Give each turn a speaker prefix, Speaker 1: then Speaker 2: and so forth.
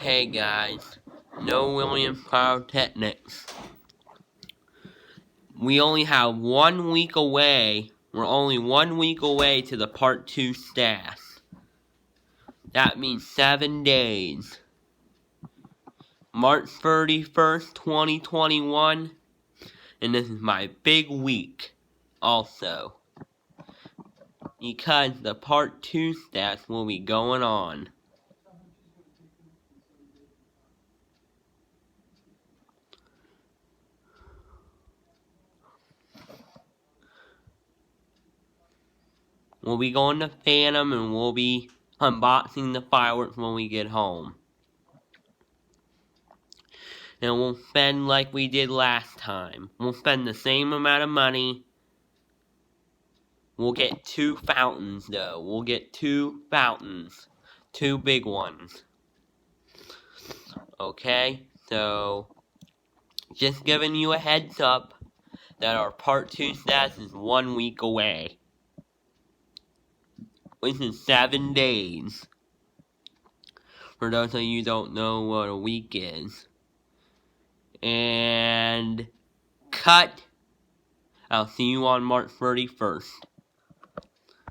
Speaker 1: Hey guys, no William Pyrotechnics. We only have 1 week away. We're only 1 week away to the Part 2 stats. That means 7 days. March 31st, 2021. And this is my big week also. Because the Part 2 stats will be going on. We'll be going to Phantom and we'll be unboxing the fireworks when we get home. And we'll spend like we did last time. We'll spend the same amount of money. We'll get 2 fountains though. We'll get 2 fountains. 2 big ones. Okay? So, just giving you a heads up that our Part 2 stats is 1 week away. Which is 7 days. For those of you who don't know what a week is. And cut. I'll see you on March 31st.